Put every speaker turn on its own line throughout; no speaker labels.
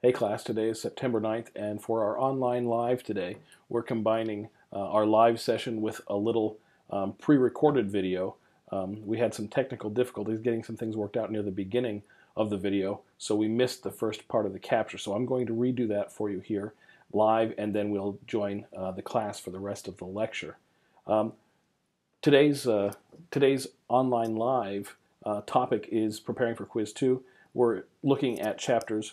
Hey class, today is September 9th, and for our online live today, we're combining our live session with a little pre-recorded video. We had some technical difficulties getting some things worked out near the beginning of the video, so we missed the first part of the capture. So I'm going to redo that for you here live, and then we'll join the class for the rest of the lecture. Today's online live topic is preparing for Quiz 2. We're looking at chapters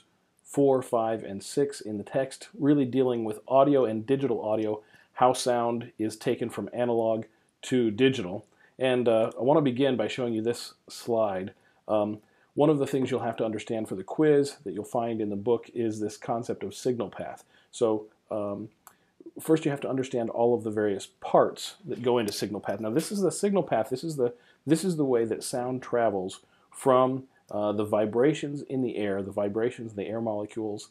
4, 5, and 6 in the text, really dealing with audio and digital audio, how sound is taken from analog to digital. And I want to begin by showing you this slide. One of the things you'll have to understand for the quiz that you'll find in the book is this concept of signal path. So first you have to understand all of the various parts that go into signal path. Now this is the signal path. This is the way that sound travels from the vibrations in the air, the vibrations in the air molecules,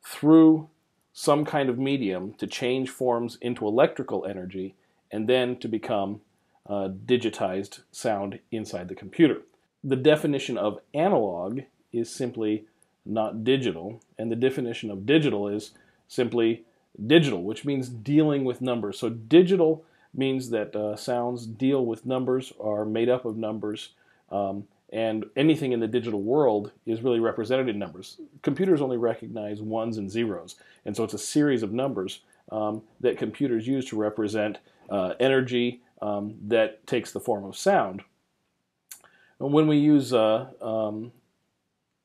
through some kind of medium to change forms into electrical energy and then to become digitized sound inside the computer. The definition of analog is simply not digital, and the definition of digital is simply digital, which means dealing with numbers. So digital means that sounds deal with numbers, are made up of numbers, and anything in the digital world is really represented in numbers. Computers only recognize ones and zeros, and so it's a series of numbers that computers use to represent energy that takes the form of sound. And when we use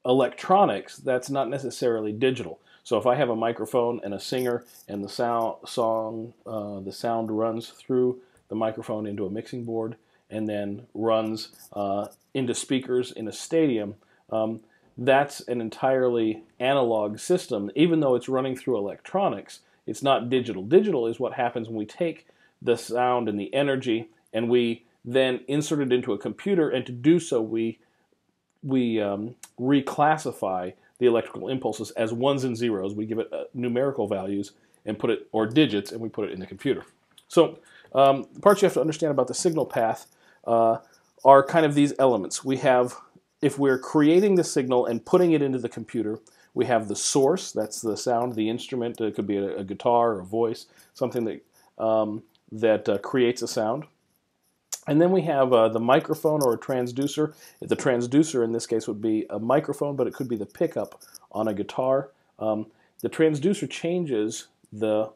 electronics, that's not necessarily digital. So if I have a microphone and a singer, and the sound runs through the microphone into a mixing board, and then runs into speakers in a stadium, that's an entirely analog system. Even though it's running through electronics, it's not digital. Digital is what happens when we take the sound and the energy and we then insert it into a computer, and to do so we reclassify the electrical impulses as ones and zeros. We give it numerical values and put it, or digits, and we put it in the computer. So the parts you have to understand about the signal path are kind of these elements. We have, if we're creating the signal and putting it into the computer, we have the source, that's the sound, the instrument. It could be a guitar or a voice, something that creates a sound. And then we have the microphone or a transducer. The transducer in this case would be a microphone, but it could be the pickup on a guitar. The transducer changes the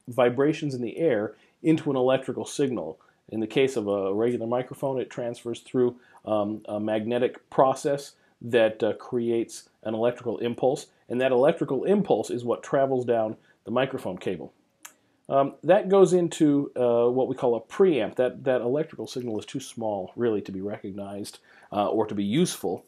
vibrations in the air into an electrical signal. In the case of a regular microphone, it transfers through a magnetic process that creates an electrical impulse, and that electrical impulse is what travels down the microphone cable. That goes into what we call a preamp. That electrical signal is too small, really, to be recognized or to be useful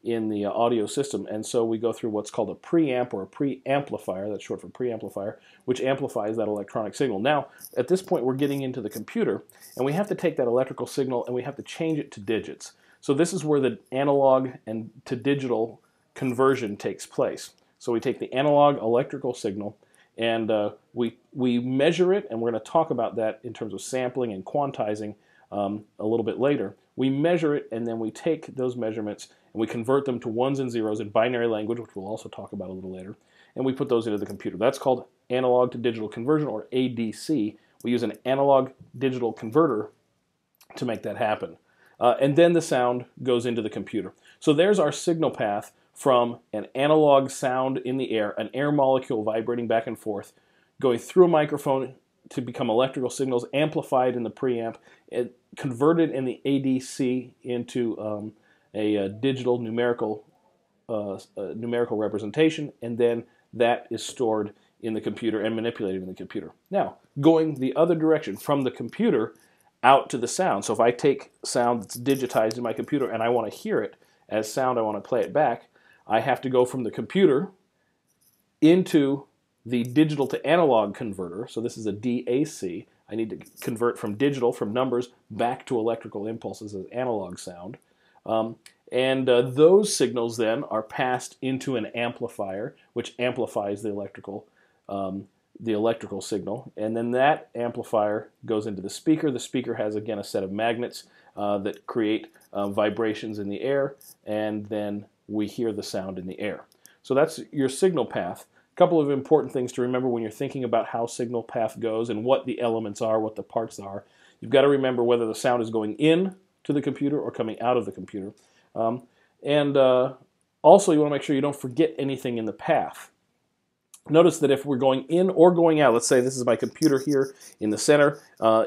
in the audio system, and so we go through what's called a preamp or a preamplifier, that's short for preamplifier, which amplifies that electronic signal. Now, at this point, we're getting into the computer, and we have to take that electrical signal and we have to change it to digits. So this is where the analog and to digital conversion takes place. So we take the analog electrical signal and we measure it, and we're going to talk about that in terms of sampling and quantizing a little bit later. We measure it, and then we take those measurements and we convert them to ones and zeros in binary language, which we'll also talk about a little later, and we put those into the computer. That's called analog to digital conversion, or ADC. We use an analog digital converter to make that happen. And then the sound goes into the computer. So there's our signal path from an analog sound in the air, an air molecule vibrating back and forth, going through a microphone to become electrical signals, amplified in the preamp, and converted in the ADC into a digital numerical representation, and then that is stored in the computer and manipulated in the computer. Now, going the other direction, from the computer out to the sound. So if I take sound that's digitized in my computer and I want to hear it as sound, I want to play it back, I have to go from the computer into the digital to analog converter. So this is a DAC. I need to convert from digital, from numbers, back to electrical impulses as analog sound. Those signals then are passed into an amplifier, which amplifies the electrical signal. And then that amplifier goes into the speaker. The speaker has, again, a set of magnets that create vibrations in the air, and then we hear the sound in the air. So that's your signal path. A couple of important things to remember when you're thinking about how signal path goes and what the elements are, what the parts are. You've got to remember whether the sound is going in to the computer or coming out of the computer. Also, you want to make sure you don't forget anything in the path. Notice that if we're going in or going out, let's say this is my computer here in the center,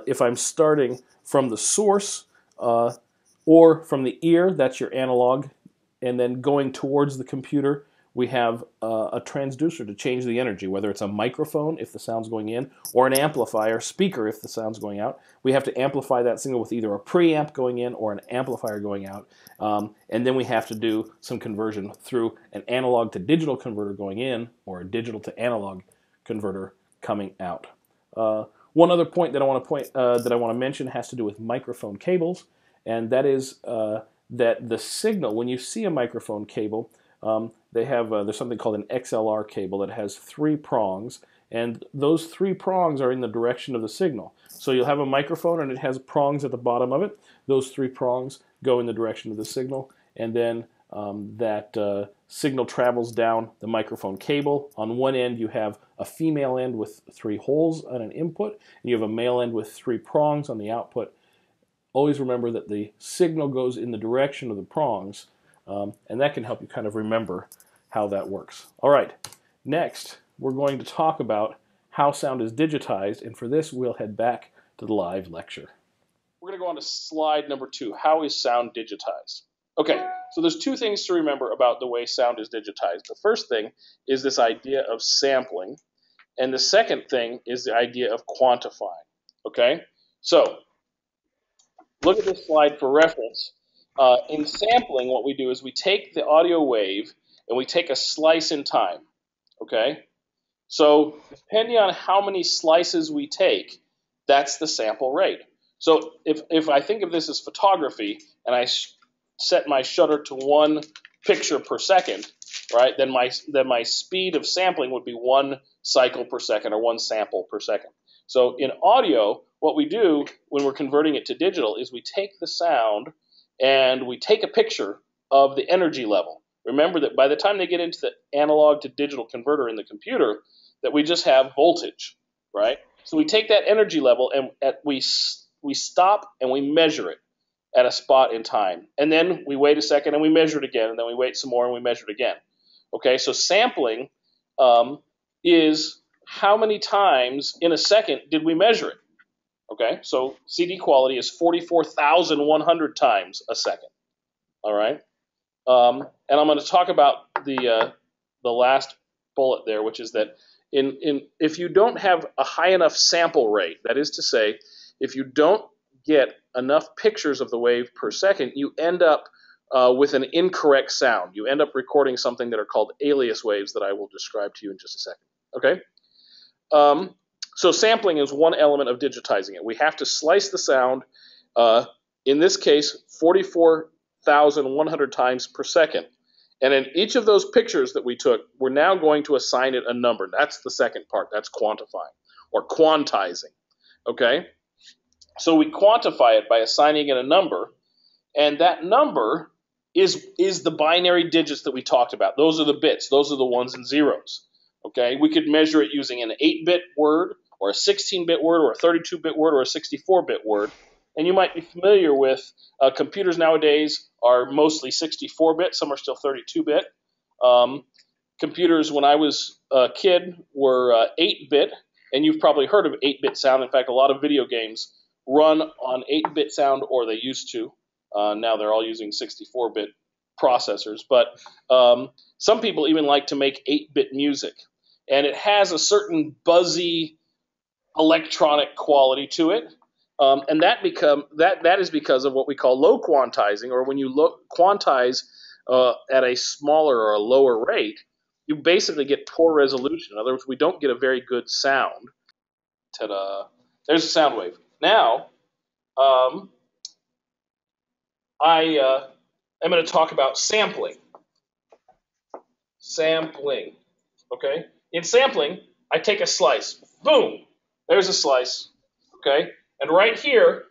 if I'm starting from the source or from the ear, that's your analog, and then going towards the computer, we have a transducer to change the energy, whether it's a microphone if the sound's going in, or an amplifier, speaker if the sound's going out. We have to amplify that signal with either a preamp going in or an amplifier going out. And then we have to do some conversion through an analog to digital converter going in or a digital to analog converter coming out. One other point that I want to mention has to do with microphone cables, and that is that the signal, when you see a microphone cable, there's something called an XLR cable that has 3 prongs, and those 3 prongs are in the direction of the signal. So you'll have a microphone and it has prongs at the bottom of it. Those 3 prongs go in the direction of the signal, and then that signal travels down the microphone cable. On one end you have a female end with 3 holes on an input, and you have a male end with 3 prongs on the output. Always remember that the signal goes in the direction of the prongs, and that can help you kind of remember how that works. All right, next we're going to talk about how sound is digitized, and for this we'll head back to the live lecture. We're going to go on to slide number 2, how is sound digitized? Okay, so there's 2 things to remember about the way sound is digitized. The first thing is this idea of sampling, and the second thing is the idea of quantifying. Okay, so look at this slide for reference. In sampling, what we do is we take the audio wave and we take a slice in time, okay? So depending on how many slices we take, that's the sample rate. So if I think of this as photography and I set my shutter to 1 picture per second, right, then my speed of sampling would be 1 cycle per second or 1 sample per second. So in audio, what we do when we're converting it to digital is we take the sound and we take a picture of the energy level. Remember that by the time they get into the analog to digital converter in the computer, that we just have voltage, right? So we take that energy level and we stop and we measure it at a spot in time. And then we wait a second and we measure it again, and then we wait some more and we measure it again. Okay, so sampling is how many times in a second did we measure it? Okay, so CD quality is 44,100 times a second. All right, and I'm going to talk about the last bullet there, which is that if you don't have a high enough sample rate, that is to say, if you don't get enough pictures of the wave per second, you end up with an incorrect sound. You end up recording something that are called alias waves that I will describe to you in just a second. Okay. So sampling is one element of digitizing it. We have to slice the sound, in this case, 44,100 times per second. And in each of those pictures that we took, we're now going to assign it a number. That's the second part. That's quantifying or quantizing. Okay? So we quantify it by assigning it a number, and that number is the binary digits that we talked about. Those are the bits. Those are the ones and zeros. Okay? We could measure it using an 8-bit word, or a 16-bit word, or a 32-bit word, or a 64-bit word. And you might be familiar with computers nowadays are mostly 64-bit. Some are still 32-bit. Computers, when I was a kid, were 8-bit, and you've probably heard of 8-bit sound. In fact, a lot of video games run on 8-bit sound, or they used to. Now they're all using 64-bit processors. But some people even like to make 8-bit music. And it has a certain buzzy electronic quality to it, and that is because of what we call low quantizing, or when you quantize at a smaller or a lower rate, you basically get poor resolution. In other words, we don't get a very good sound. Ta-da! There's a sound wave. Now, I am going to talk about sampling. Sampling. Okay? In sampling, I take a slice. Boom! There's a slice, okay? And right here,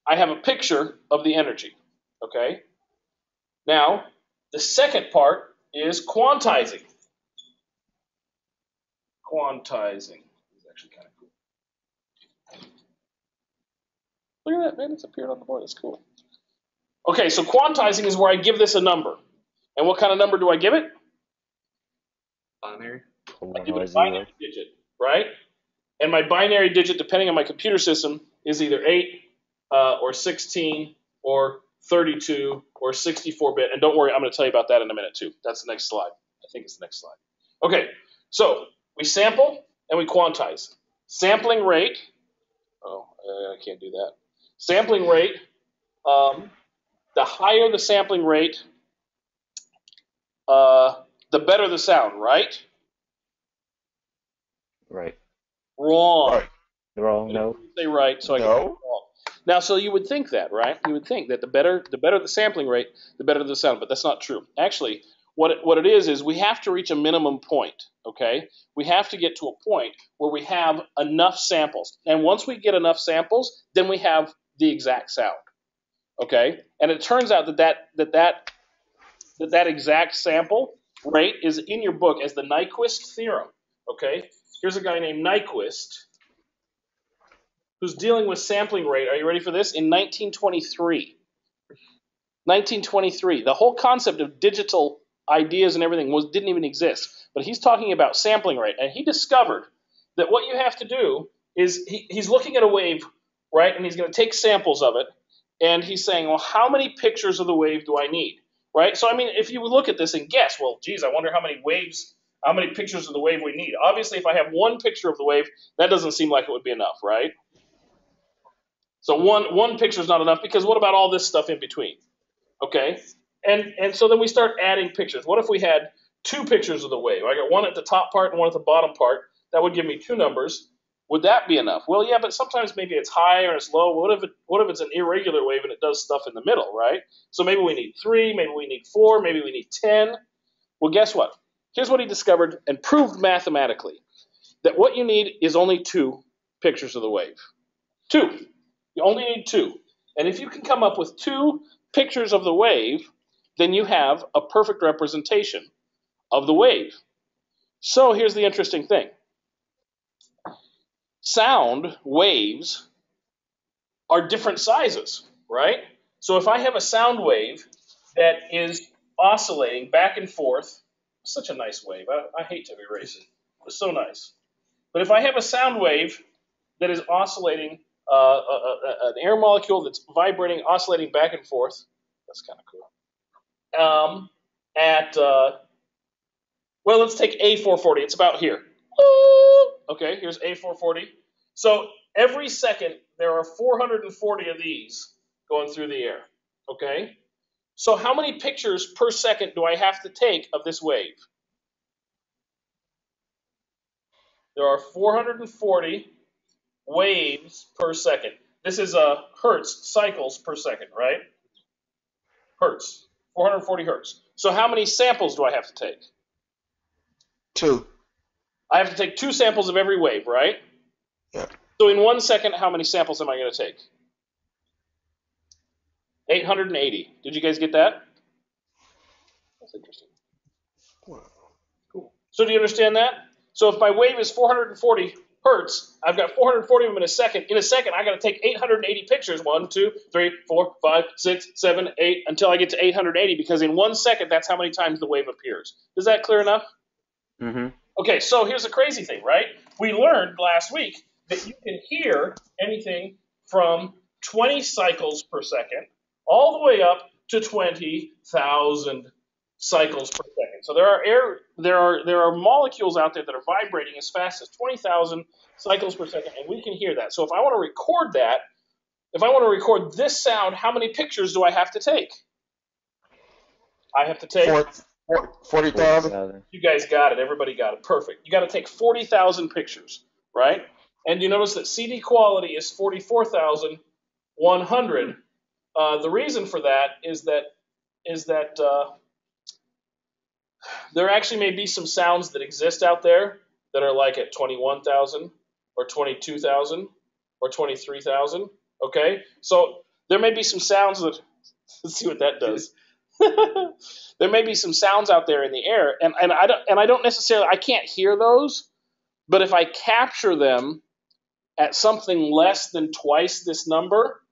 I have a picture of the energy, okay? Now, The second part is quantizing. Quantizing is actually kind of cool. Look at that, man. It's appeared on the board. That's cool. Okay, so quantizing is where I give this a number. And what kind of number do I give it?
Binary.
I give it a binary digit, right? And my binary digit, depending on my computer system, is either 8 or 16 or 32 or 64-bit. And don't worry, I'm going to tell you about that in a minute, too. That's the next slide. I think it's the next slide. Okay, so we sample and we quantize. Sampling rate. Oh, I can't do that. Sampling rate. The higher the sampling rate, the better the sound, right?
Right.
Wrong.
Right. Wrong. No.
Say right, so I can wrong. Now, so you would think that, right? You would think that the better the sampling rate, the better the sound, but that's not true. Actually, what it is we have to reach a minimum point, okay? We have to get to a point where we have enough samples. And once we get enough samples, then we have the exact sound, okay? And it turns out that exact sample rate is in your book as the Nyquist Theorem, okay? Here's a guy named Nyquist who's dealing with sampling rate. Are you ready for this? In 1923. 1923. The whole concept of digital ideas and everything didn't even exist. But he's talking about sampling rate. And he discovered that what you have to do is he's looking at a wave, right? And he's going to take samples of it. And he's saying, well, how many pictures of the wave do I need? Right? So, I mean, if you would look at this and guess, well, geez, I wonder how many pictures of the wave we need. Obviously, if I have one picture of the wave, that doesn't seem like it would be enough, right? So one picture is not enough because what about all this stuff in between? Okay, and so then we start adding pictures. What if we had 2 pictures of the wave? I got one at the top part and one at the bottom part. That would give me 2 numbers. Would that be enough? Well, yeah, but sometimes maybe it's high or it's low. What if it's an irregular wave and it does stuff in the middle, right? So maybe we need 3, maybe we need 4, maybe we need 10. Well, guess what? Here's what he discovered and proved mathematically, that what you need is only 2 pictures of the wave. 2. You only need 2. And if you can come up with 2 pictures of the wave, then you have a perfect representation of the wave. So here's the interesting thing. Sound waves are different sizes, right? So if I have a sound wave that is oscillating back and forth, such a nice wave. I hate to erase it. It was so nice. But if I have a sound wave that is oscillating, an air molecule that's vibrating, oscillating back and forth, that's kind of cool. Well, let's take A440. It's about here. Okay, here's A440. So every second, there are 440 of these going through the air. Okay? So how many pictures per second do I have to take of this wave? There are 440 waves per second. This is hertz, cycles per second, right? Hertz, 440 hertz. So how many samples do I have to take?
2.
I have to take 2 samples of every wave, right?
Yeah.
So in 1 second, how many samples am I going to take? 880. Did you guys get that? That's interesting.
Wow.
Cool. So do you understand that? So if my wave is 440 hertz, I've got 440 of them in a second. In a second, I got to take 880 pictures. 1, 2, 3, 4, 5, 6, 7, 8, until I get to 880, because in 1 second, that's how many times the wave appears. Is that clear enough?
Mm-hmm.
Okay, so here's the crazy thing, right? We learned last week that you can hear anything from 20 cycles per second all the way up to 20,000 cycles per second. So there are molecules out there that are vibrating as fast as 20,000 cycles per second, and we can hear that. So if I want to record that, if I want to record this sound, how many pictures do I have to take? I have to take
40,000.
You guys got it. Everybody got it. Perfect. You got to take 40,000 pictures, right? And you notice that CD quality is 44,100. The reason for that is that there actually may be some sounds that exist out there that are like at 21,000 or 22,000 or 23,000. Okay, so there may be some sounds that. Let's see what that does. There may be some sounds out there in the air, and I don't necessarily, I can't hear those, but if I capture them at something less than twice this number,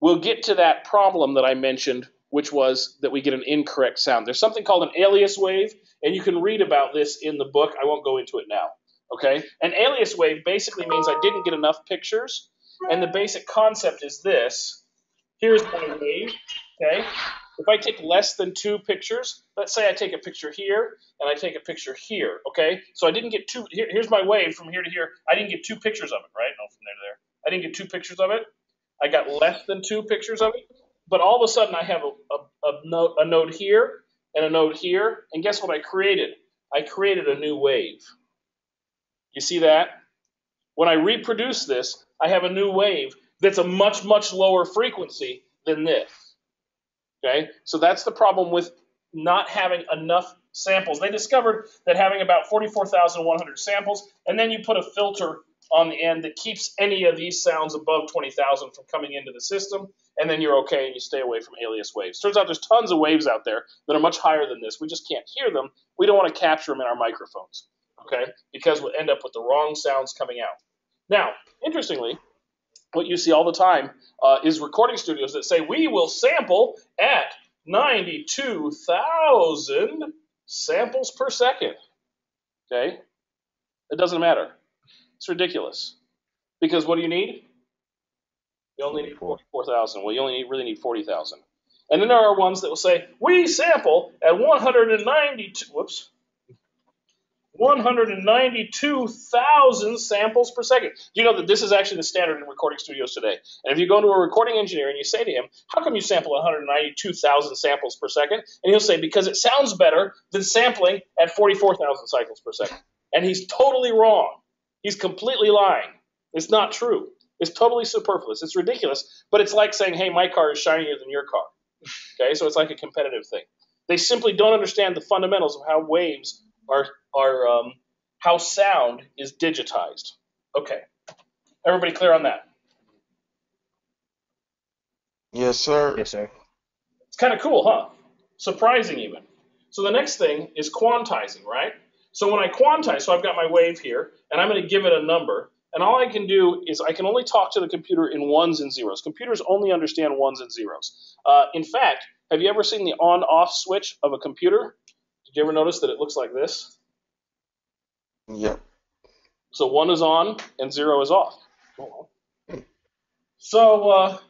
we'll get to that problem that I mentioned, which was that we get an incorrect sound. There's something called an alias wave, and you can read about this in the book. I won't go into it now. Okay? An alias wave basically means I didn't get enough pictures, and the basic concept is this. Here's my wave. Okay? If I take less than 2 pictures, let's say I take a picture here and I take a picture here. Okay? So I didn't get 2. Here's my wave from here to here. I didn't get 2 pictures of it, right? No, from there to there. I didn't get 2 pictures of it. I got less than 2 pictures of it, but all of a sudden I have a node here and a node here, and guess what I created? I created a new wave. You see that? When I reproduce this, I have a new wave that's a much, much lower frequency than this. Okay? So that's the problem with not having enough samples. They discovered that having about 44,100 samples, and then you put a filter on the end that keeps any of these sounds above 20,000 from coming into the system, and then you're okay and you stay away from alias waves. Turns out there's tons of waves out there that are much higher than this. We just can't hear them. We don't want to capture them in our microphones, okay? Because we'll end up with the wrong sounds coming out. Now, interestingly, what you see all the time is recording studios that say, we will sample at 92,000 samples per second, okay? It doesn't matter. It's ridiculous. Because what do you need? You only need 44,000. Well, you only really need 40,000. And then there are ones that will say, we sample at 192,000 samples per second. Do you know that this is actually the standard in recording studios today? And if you go to a recording engineer and you say to him, how come you sample 192,000 samples per second? And he'll say, because it sounds better than sampling at 44,000 cycles per second. And he's totally wrong. He's completely lying. It's not true. It's totally superfluous. It's ridiculous. But it's like saying, hey, my car is shinier than your car. Okay, so it's like a competitive thing. They simply don't understand the fundamentals of how waves are how sound is digitized. Okay. Everybody clear on that?
Yes, sir.
Yes, sir.
It's kind of cool, huh? Surprising even. So the next thing is quantizing, right? So when I quantize, so I've got my wave here, and I'm going to give it a number, and all I can do is I can only talk to the computer in ones and zeros. Computers only understand ones and zeros. In fact, have you ever seen the on-off switch of a computer? Did you ever notice that it looks like this?
Yep.
So 1 is on and 0 is off. So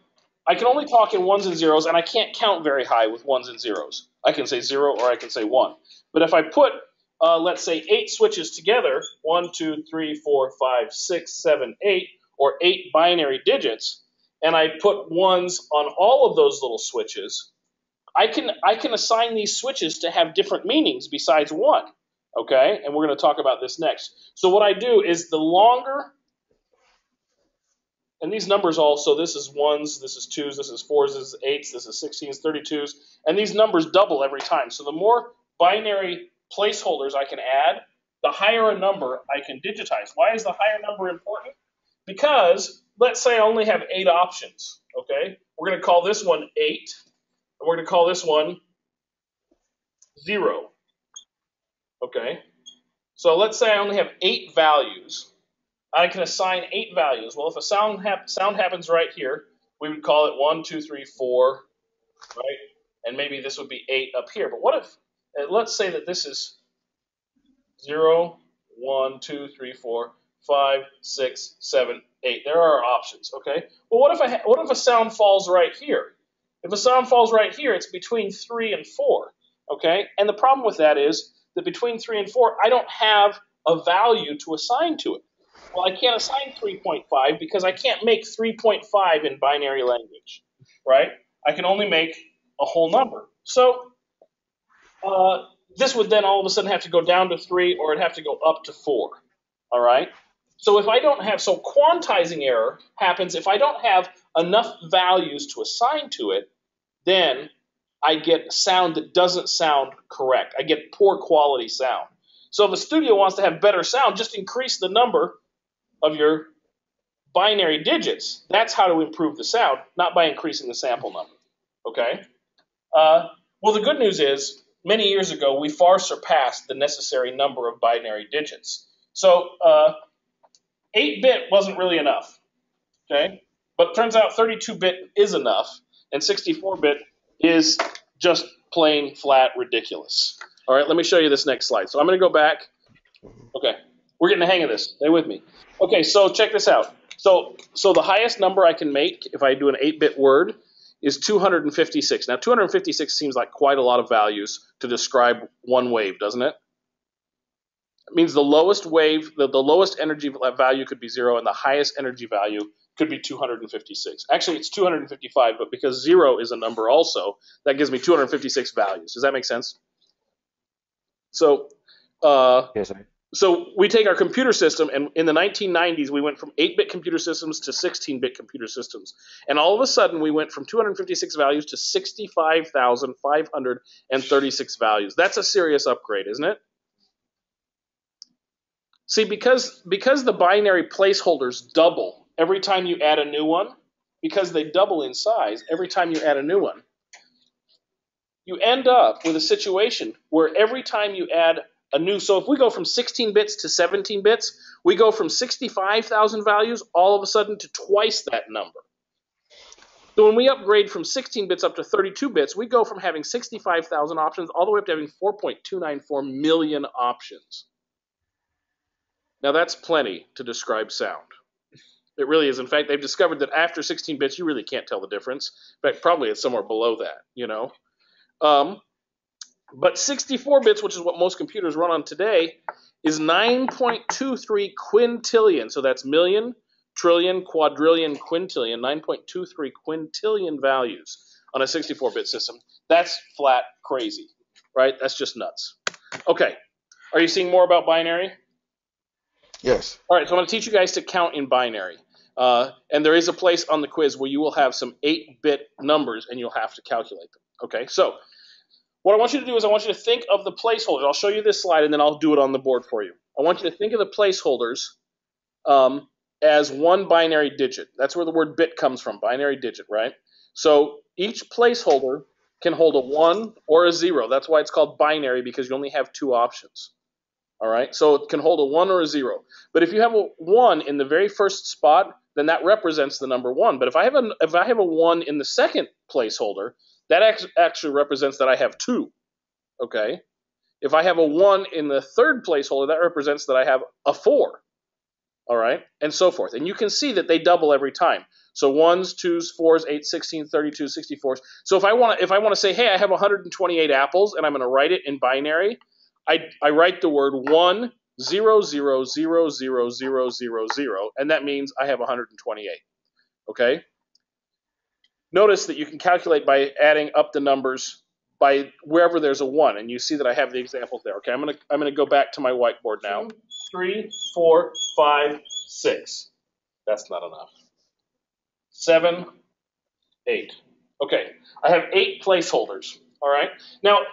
I can only talk in ones and zeros, and I can't count very high with ones and zeros. I can say 0 or I can say 1. But if I put let's say 8 switches together, 1, 2, 3, 4, 5, 6, 7, 8, or 8 binary digits, and I put ones on all of those little switches, I can assign these switches to have different meanings besides 1. Okay? And we're going to talk about this next. So what I do is the longer, and these numbers also, this is 1s, this is 2s, this is 4s, this is 8s, this is 16s, 32s, and these numbers double every time. So the more binary placeholders I can add, the higher a number I can digitize. Why is the higher number important? Because let's say I only have 8 options. Okay, we're going to call this one 8, and we're going to call this one 0. Okay, so let's say I only have 8 values. I can assign 8 values. Well, if a sound happens right here, we would call it 1, 2, 3, 4, right? And maybe this would be 8 up here. But what if, let's say that this is 0, 1, 2, 3, 4, 5, 6, 7, 8. There are our options, okay? Well, what if a sound falls right here? If a sound falls right here, it's between 3 and 4, okay? And the problem with that is that between 3 and 4, I don't have a value to assign to it. Well, I can't assign 3.5 because I can't make 3.5 in binary language, right? I can only make a whole number. So this would then all of a sudden have to go down to 3 or it'd have to go up to 4, all right? So if I don't have, so quantizing error happens if I don't have enough values to assign to it, then I get sound that doesn't sound correct. I get poor quality sound. So if a studio wants to have better sound, just increase the number of your binary digits. That's how to improve the sound, not by increasing the sample number, okay? Well, the good news is, many years ago, we far surpassed the necessary number of binary digits. So 8-bit wasn't really enough, okay? But it turns out 32-bit is enough, and 64-bit is just plain flat ridiculous. All right, let me show you this next slide. So I'm going to go back. Okay, we're getting the hang of this. Stay with me. Okay, so check this out. So the highest number I can make if I do an 8-bit word is 256. Now, 256 seems like quite a lot of values to describe one wave, doesn't it? It means the lowest wave, the lowest energy value could be 0, and the highest energy value could be 256. Actually, it's 255, but because 0 is a number also, that gives me 256 values. Does that make sense? So,
Yes, sir.
so we take our computer system, and in the 1990s, we went from 8-bit computer systems to 16-bit computer systems. And all of a sudden, we went from 256 values to 65,536 values. That's a serious upgrade, isn't it? See, because the binary placeholders double every time you add a new one, because they double in size every time you add a new one, you end up with a situation where every time you add a new, so if we go from 16 bits to 17 bits, we go from 65,000 values all of a sudden to twice that number. So when we upgrade from 16 bits up to 32 bits, we go from having 65,000 options all the way up to having 4.294 million options. Now that's plenty to describe sound. It really is. In fact, they've discovered that after 16 bits, you really can't tell the difference. In fact, probably it's somewhere below that, you know. But 64 bits, which is what most computers run on today, is 9.23 quintillion. So that's million, trillion, quadrillion, quintillion, 9.23 quintillion values on a 64-bit system. That's flat crazy, right? That's just nuts. Okay. Are you seeing more about binary?
Yes.
All right, so I'm going to teach you guys to count in binary. And there is a place on the quiz where you will have some 8-bit numbers and you'll have to calculate them. Okay, so what I want you to do is I want you to think of the placeholders. I'll show you this slide and then I'll do it on the board for you. I want you to think of the placeholders as one binary digit. That's where the word bit comes from, binary digit, right? So each placeholder can hold a 1 or a 0. That's why it's called binary, because you only have two options. All right, so it can hold a 1 or a 0. But if you have a 1 in the very first spot, then that represents the number 1. But if I have a 1 in the second placeholder, that actually represents that I have 2. Okay? If I have a 1 in the third placeholder, that represents that I have a 4. All right? And so forth. And you can see that they double every time. So 1s, 2s, 4s, 8s, 16s, 32s, 64s. So if I want to say, hey, I have 128 apples, and I'm going to write it in binary, I write the word 1, 0, 0, 0, 0, 0, 0, 0, and that means I have 128. Okay? Notice that you can calculate by adding up the numbers by wherever there's a 1, and you see that I have the examples there. Okay, I'm gonna go back to my whiteboard now. 2, 3, 4, 5, 6. That's not enough. 7, 8. Okay, I have 8 placeholders. All right. Now,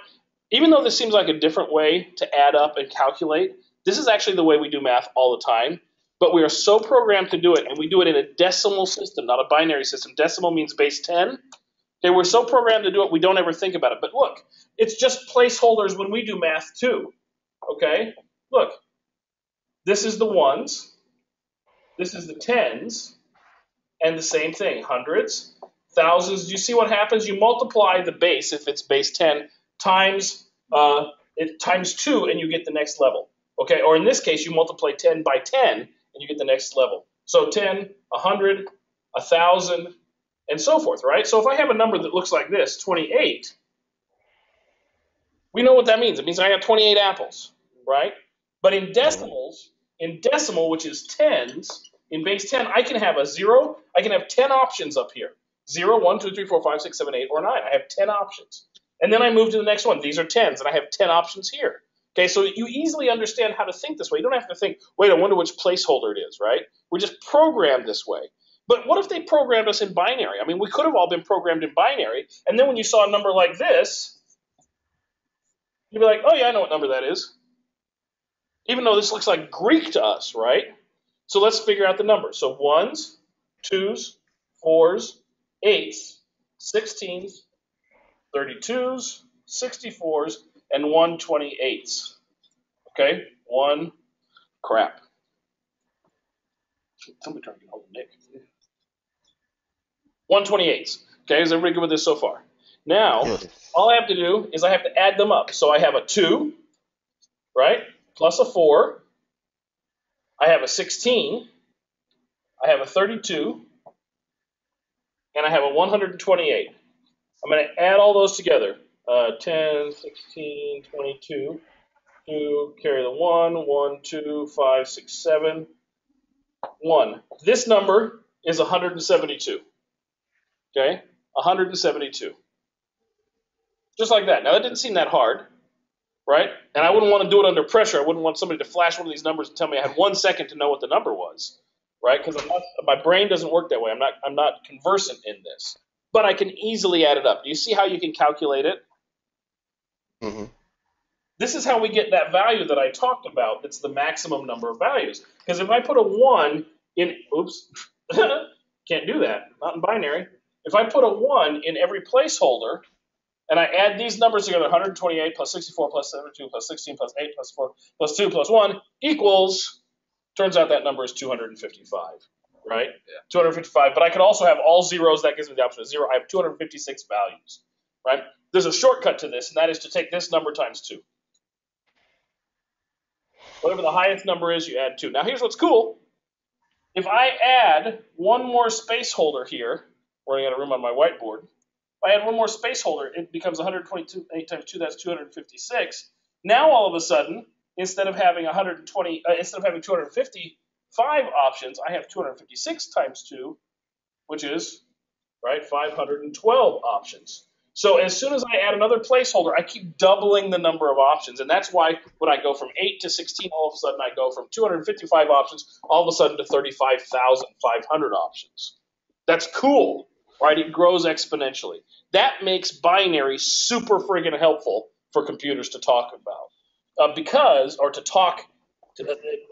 even though this seems like a different way to add up and calculate, this is actually the way we do math all the time. But we are so programmed to do it, and we do it in a decimal system, not a binary system. Decimal means base 10. Okay, we're so programmed to do it, we don't ever think about it. But look, it's just placeholders when we do math too. Okay, look, this is the 1s, this is the 10s, and the same thing, hundreds, thousands. Do you see what happens? You multiply the base, if it's base 10, times 2, and you get the next level. Okay, or in this case, you multiply 10 by 10, and you get the next level. So 10, 100, 1,000, and so forth, right? So if I have a number that looks like this, 28, we know what that means. It means I have 28 apples, right? But in decimals, which is tens, in base 10, I can have a 0. I can have 10 options up here. 0, 1, 2, 3, 4, 5, 6, 7, 8, or 9. I have 10 options. And then I move to the next one. These are 10s, and I have 10 options here. Okay, so you easily understand how to think this way. You don't have to think, wait, I wonder which placeholder it is, right? We're just programmed this way. But what if they programmed us in binary? I mean, we could have all been programmed in binary, and then when you saw a number like this, you'd be like, oh, yeah, I know what number that is. Even though this looks like Greek to us, right? So let's figure out the number. So 1s, 2s, 4s, 8s, 16s, 32s, 64s, and 128s. Okay? Crap. Somebody trying to get hold of Nick. 128s. Okay, is everybody good with this so far? Now,
Yes.
all I have to do is I have to add them up. So I have a 2, right, plus a 4. I have a 16. I have a 32. And I have a 128. I'm going to add all those together. 10, 16, 22. 2, carry the 1, 1, 2, 5, 6, 7, 1. This number is 172. Okay? 172. Just like that. Now, that didn't seem that hard, right? And I wouldn't want to do it under pressure. I wouldn't want somebody to flash one of these numbers and tell me I had 1 second to know what the number was, right? Because my brain doesn't work that way. I'm not conversant in this. But I can easily add it up. Do you see how you can calculate it?
Mm-hmm.
This is how we get that value that I talked about. That's the maximum number of values. Because if I put a 1 in, oops, can't do that, not in binary. If I put a 1 in every placeholder, and I add these numbers together, 128 plus 64 plus 72 plus 16 plus 8 plus 4 plus 2 plus 1 equals, turns out that number is 255, right? Yeah. 255, but I could also have all zeros. That gives me the option of 0. I have 256 values, right? There's a shortcut to this, and that is to take this number times 2. Whatever the highest number is, you add 2. Now, here's what's cool. If I add one more space holder here, where I got a room on my whiteboard, if I add one more space holder, it becomes 128 times 2, that's 256. Now, all of a sudden, instead of having 255 options, I have 256 times 2, which is, right, 512 options. So as soon as I add another placeholder, I keep doubling the number of options. And that's why when I go from 8 to 16, all of a sudden I go from 255 options all of a sudden to 35,500 options. That's cool, right? It grows exponentially. That makes binary super friggin' helpful for computers to talk about.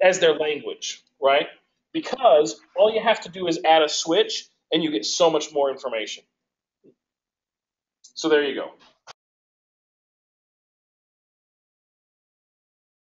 As their language, right? Because all you have to do is add a switch and you get so much more information. So there you go.